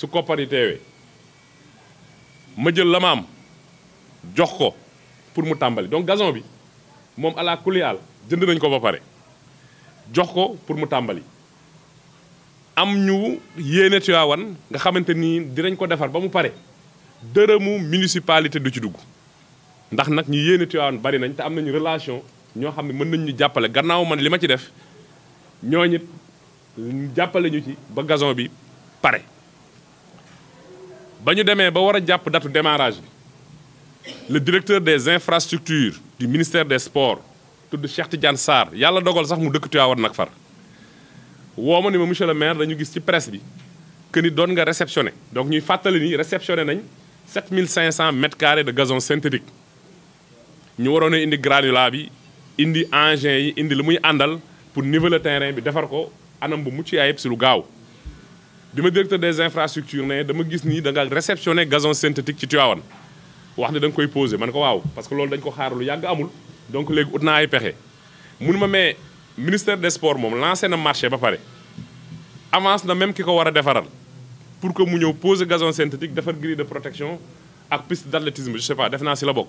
su koppar yi teewee ma jël la ma am jox ko pour mu tàmbali donc gazon bi moom ala kuliyal jënd nañ ko ba pare jox ko pour mu tàmbali am ñu yéene Tivaouane nga xamante ni dinañ ko defar ba mu pare dërëmu municipalité du ci dugg ndax nag ñu yéene Tivaouane bari nañ te am nañu relation ñoo xam ne mën nañ ñu jàppale gannaaw man li ma ci def ñooñu jàppale ñu ci ba gazon bi pare. ba ñu demee ba war a jàpp datu démarrage bi le directeur des infrastructures du ministère des sports tudd Cheikh Tidiane Sarr yàlla dogal sax mu dëkk Tivaouane nag far woo ma ni ma monsieur le maire dañu gis ci presse bi que ni doon nga réceptionné donc ñuy fàttali ni réceptionné nañ 7500 mètres carrés de gazon synthétique ñu waroon a indi granulat bi indi engins yi indi lu muy àndal pour niveler terrain bi defar ko anam bu mucc ayib si lu gaaw bi ma directeur des infrastructures ne dama gis ni da nga réceptionné gazon synthétique ci Tivaouane wax ne da nga koy posé man ko waaw parce que loolu dañ ko xaar lu yàgg amul donc léegi ut naa ay pexe mun ma mais ministère des sports moom lancé na marché ba pare avance na même ki ko war a defaral pour que mu ñëw poser gazon synthétique defar grille de protection ak piste d'athlétisme je sais pas def naa si la bokk.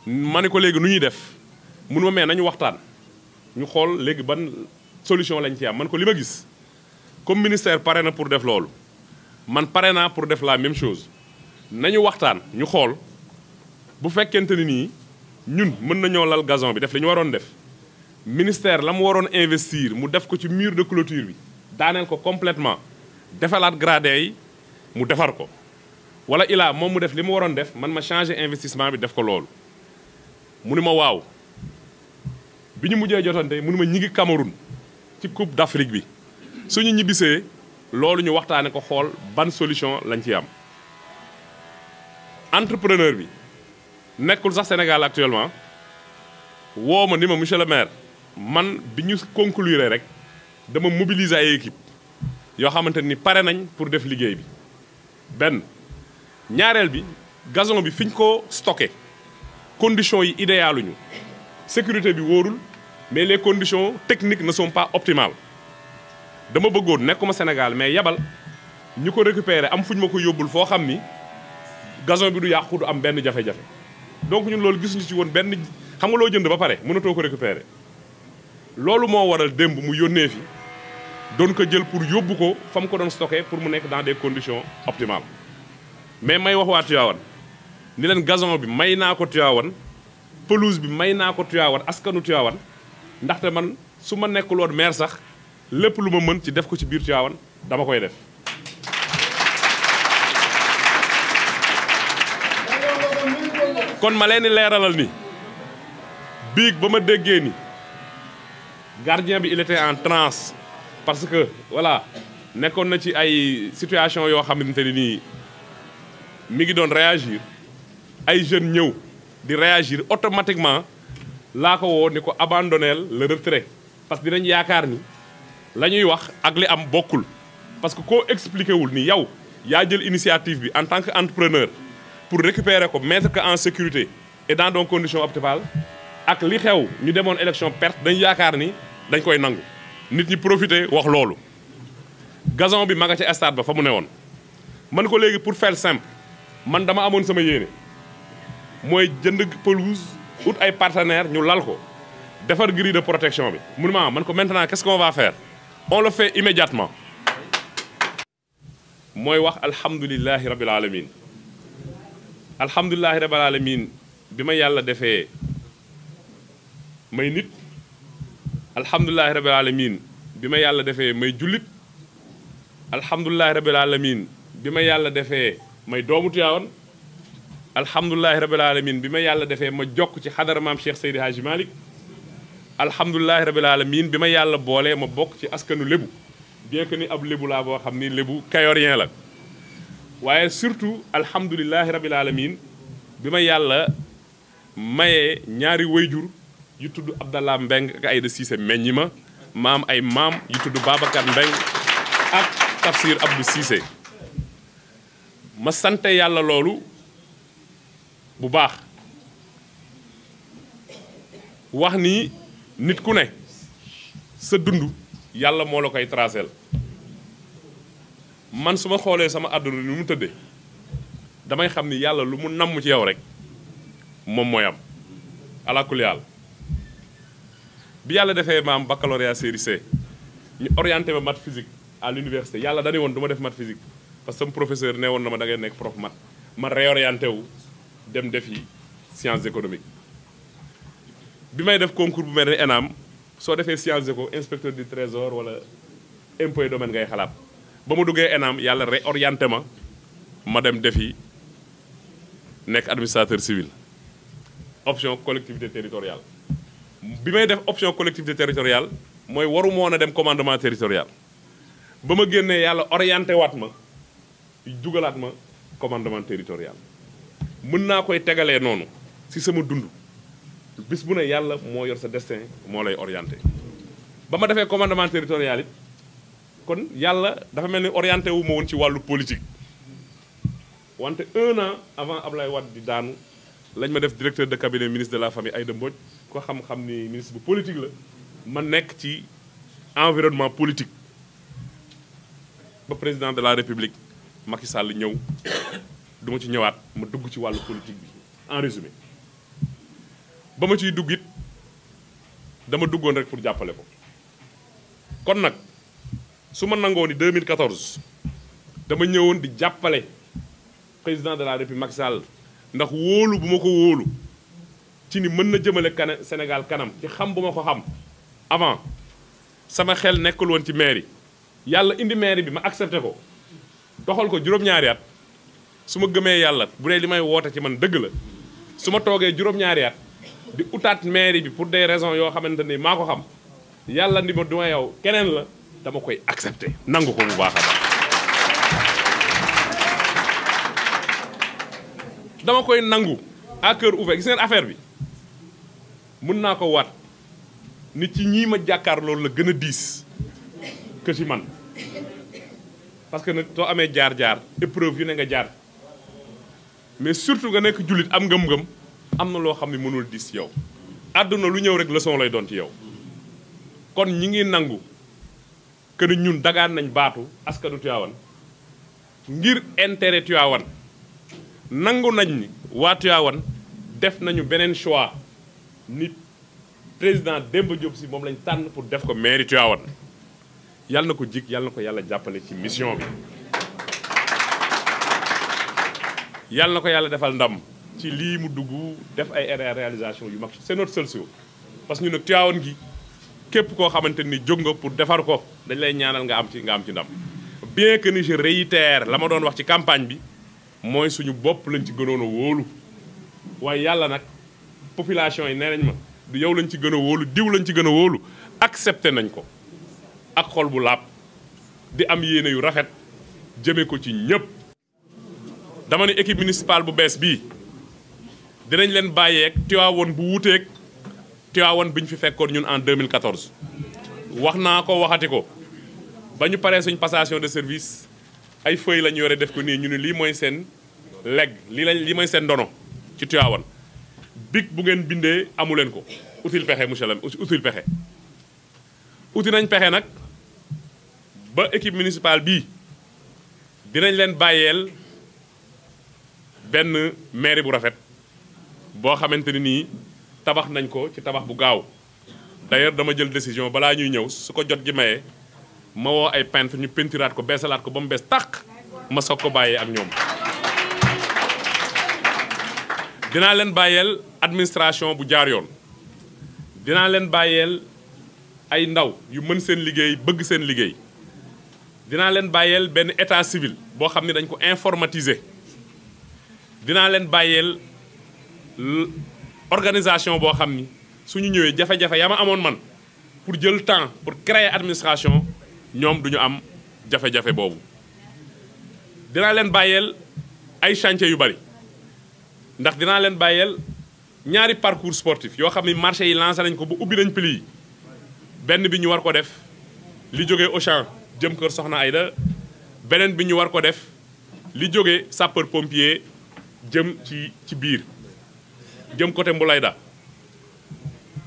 ma ne ko léegi nu ñuy def mun ma mais nañu waxtaan ñu xool léegi ban solution lañ ci am man ko li ma gis comme ministère pare na pour def loolu man pare naa pour def la même chose nañu waxtaan ñu xool bu fekkente ni nii ñun mën nañoo lal gazon bi def li ñu waroon def ministère la mu waroon investir mu def ko ci mur de clôture bi daaneel ko complètement defalaat gradin yi mu defar ko wala ilaa moom mu def li mu waroon def man ma changer investissement bi def ko loolu mu ni ma waaw bi ñu mujjee jotante mu ni ma ñi ngi Cameroun ci coupe d'Afrique bi suñu ñibbisee loolu ñu waxtaane ko xool ban solution lañ ci am entrepreneur bi nekkul sax Sénégal actuellement woo ma ni ma monsieur le maire man bi ñu conclure rek dama mobiliser ay équipe yoo xamante ni pare nañ pour def liggéey bi benn ñaareel bi gazon bi fi ñu ko stocké conditions yi idéaluñu sécurité bi wóorul mais les conditions techniques ne sont pas optimales dama bëggoon nekkuma Sénégal mais yabal ñu ko récupérer am fuñ ma ko yóbbul foo xam ni gazon bi du yàqu du am benn jafe-jafe donc ñun loolu gisuñu ci woon benn xam nga loo jënd ba pare mënatoo ko récupérer loolu moo waral démb mu yónnee fi doon ko jël pour yóbbu ko fa mu ko doon stocké pour mu nekk dans des conditions optimales mais may wax waa Tivaouane ni leen gazon bi may naa ko Tivaouane pelouse bi may naa ko Tivaouane askanu Tivaouane ndaxte man su ma nekkul woon maire sax lépp lu ma mën ci def ko ci biir Tivaouane dama koy def. kon ma leen di leeralal ni biig ba ma déggee ni gardien bi il était en transe parce que voilà nekkoon na ci ay situation yoo xamante ne nii mi ngi doon réagir ay jeunes ñëw di réagir automatiquement laa ko woo ni ko abandonnel le retrait parce que dinañ yaakaar ni la ñuy wax ak li am bokkul parce que koo expliqué wul ni yow yaa jël initiative bi en tant que entrepreneur pour récupérer ko mettre ko en sécurité et dans des conditions optimales ak li xew ñu demoon élection perte dañ yaakaar ni dañ koy nangu nit ñi profiter wax loolu gazon bi ma nga ca stade ba fa mu ne woon man ko léegi pour faire simple man dama amoon sama yéene mooy jënd pelouse ut ay partenaires ñu lal ko defar grille de protection bi mun ma man ko maintenant qu'est-ce qu'on va faire on le fait immédiatement mooy wax alhamdulillahi rabbil alamin alhamdulillahi rabbil alamin bi ma yàlla defee may nit alhamdulillahi rabbil alamin bi ma yàlla defee may jullit alhamdulillahi rabbil alamin bi ma yàlla defee may doomu Tivaouane alhamdulilahi rabil alamin bi ma yàlla defee ma jokk ci xadara maam Cheikh Seydi Hadji Malick alhamdulilahi rabil alamin bi ma yàlla boolee ma bokk ci askanu lébu bien que ni ab lébu laa boo xam ni lébu kayorien la waaye surtout alhamdulilahi rabil alamin bi ma yàlla mayee ñaari wayjur yu tudd Abdallah Mbeng ak Aïda Cissé meññi ma am ay maam yu tudd Babacar Mbeng ak Tafsir Abdou Cissé ma sante yàlla loolu bu baax wax ni nit ku ne sa dund yàlla moo la koy tracel man su ma xoolee sama àdduna ni mu tëddee damay xam ni yàlla lu mu namm ci yow rek moom mooy am ala kulli haal bi yàlla defee ma am baccalauréat série C ñu orienté ma maths physique à l'université yàlla dañu woon du ma def maths physique parce que sama professeur nee woon na ma da ngay nekk prof maths ma réorienté wu dem defi sciences économiques bi may def concours bu mel ne ENAM soo defee sciences éco inspecteur du trésor wala impôt et domaine ngay xalaat ba ma duggee ENAM yàlla réorienté ma dem defi nekk administrateur civil option collectivité territoriale bi may def option collectivité territoriale mooy waru moo a dem commandement territorial ba ma génnee yàlla orienté waat ma jugalaat ma commandement territorial mën naa koy tegalee noonu ci sama dund bis bu ne yàlla moo yor sa destin moo lay orienté ba ma defee commandement territorial it kon yàlla dafa mel ni orienté wu ma woon ci wàllu politique wante 1 an avant Ablaye Wade di daanu lañ ma def directeur de cabinet ministre de la famille Aïda Mbodj ko xam-xam ni ministre bu politique la ma nekk ci environnement politique ba président de la république Macky Sall ñëw du ma ci ñëwaat ma dugg ci wàllu politique bi en résumé ba ma ciy dugg it dama duggoon rek pour jàppale ko kon nag su ma nangoo ni 2014 dama ñëwoon di jàppale président de la république Macky Sall ndax wóolu bu ma ko wóolu ci ni mën na jëmale Sénégal kanam ci xam bu ma ko xam avant sama xel nekkul woon ci mairie yàlla indi mairie bi ma accepté ko doxal ko juróom-ñaari at su ma gëmee yàlla bu dee li may woote ci man dëgg la su ma toogee juróom-ñaari at di utaat mairie bi pour des raisons yoo xamante ni maa ko xam yàlla ndi ma du ma yow keneen la dama koy accepté nangu ko bu baax a baax dama koy nangu à cœur ouvert gis ngeen affaire bi mun naa ko waat nit ci ñii ma jàkkaar loolu la gën a diis que ci man parce que nag soo amee jaar-jaar épreuve yu ne nga jaar mais surtout nga nekk jullit am ngëm-ngëm am na loo xam ne mënul diis yow àdduna lu ñëw rek leçon lay doon ci yow kon ñi ngi nangu que ni ñun dagaan nañ baatu askanu Tivaouane ngir intérêt Tivaouane nangu nañ ni waa Tivaouane def nañu beneen choix nit président Demba Diop Sy moom lañ tànn pour def ko mairie Tivaouane yàlla na ko jig yàlla na ko yàlla jàppale ci mission bi yàlla na ko yàlla defal ndam ci lii mu dugg def ay réalisation yu mag c'est notre seul souhait parce que ñu nag Tivaouane gi képp koo xamante ni jóg nga pour defar ko dañ lay ñaanal nga am ci ndam bien que ni je réitère la ma doon wax ci campagne bi mooy suñu bopp lañ ci gënoon a wóolu waaye yàlla nag population yi nee nañ ma du yow lañ ci gën a wóolu diw lañ ci gën a wóolu accepté nañ ko ak xol bu laab di am yéene yu rafet jëme ko ci ñëpp dama ne équipe municipale bu bees bii dinañ leen bàyyeeg Tivaouane bu wuuteeg Tivaouane bi ñu fi fekkoon ñun en 2014 wax naa ko waxati ko ba ñu paree suñ passation de service ay feuilles lañu yore def ko nii ñu ne lii mooy seen leg lii mooy seen ndono ci Tivaouane big bu ngeen bindee amu leen ko util pexe monsieur le util pexe uti nañ pexe nag ba équipe municipale bii dinañ leen bàyyeel benn mairie bu rafet boo xamante ni nii tabax nañ ko ci tabax bu gaaw d'ailleurs dama jël décision balaa ñuy ñëw su ko jot gi mayee ma woo ay peintre ñu peinturaat ko beesalaat ko ba mu bees tàq ma soog ko bàyyee ak ñoom dinaa leen bàyyeel administration bu jaar yoon dinaa leen bàyyeel ay ndaw yu mën seen liggéey bëgg seen liggéey dinaa leen bàyyeel benn état civil boo xam ne dañ ko informatiser dinaa leen bàyyeel organisation boo xam ni suñu ñëwee jafe-jafe ya ma amoon man pour jël temps pour créer administration ñoom duñu am jafe-jafe boobu dinaa leen bàyyeel ay chantier yu bari ndax dinaa leen bàyyeel ñaari parcours sportif yoo xam ni marché yi lancé nañ ko ba ubbi nañ pli yi benn bi ñu war ko def li jógee Auchan jëm kër Soxna Aïda beneen bi ñu war ko def li jógee sapeur pompier jëm ci biir jëm côté Mbulayda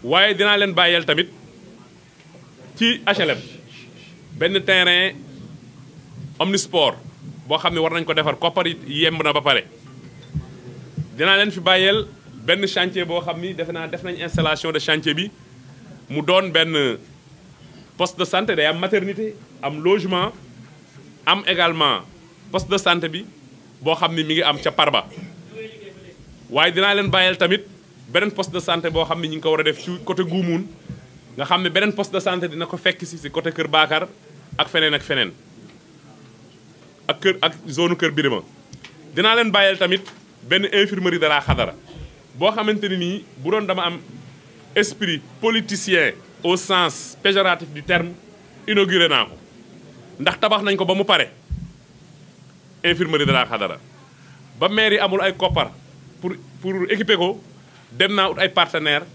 waaye dinaa leen bàyyeel tamit ci HLM benn terrain omnisport boo xam ne war nañ ko defar koppar yi yemb na ba pare dinaa leen fi bàyyeel benn chantier boo xam ni defe naa def nañ installation de chantier bi mu doon benn poste de santé day am maternité am logement am également poste de santé bi boo xam ni mi ngi am ca Parba waaye dinaa leen bàyyeel tamit beneen poste de santé boo xam ni ñu ngi ko war a def ci côté Goumoun nga xam ne beneen poste de santé dina ko fekk si côté Kër Bakar ak feneen ak feneen ak zone Kër Birima dinaa leen bàyyeel tamit benn infirmerie de la Xadara boo xamante ni nii bu doon dama am esprit politicien au sens péjoratif du terme inauguré naa ko ndax tabax nañ ko ba mu pare infirmerie de la Xadara ba maire yi amul ay koppar pour équiper ko dem naa ut ay partenaires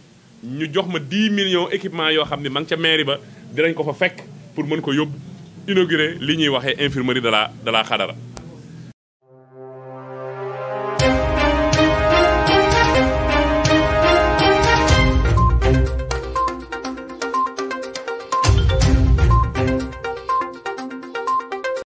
ñu jox ma 10 millions équipement yoo xam ne ma ngi ca mairie ba dinañ ko fa fekk pour mën ko yóbbu inaugurer li ñuy waxee infirmerie de la Xadara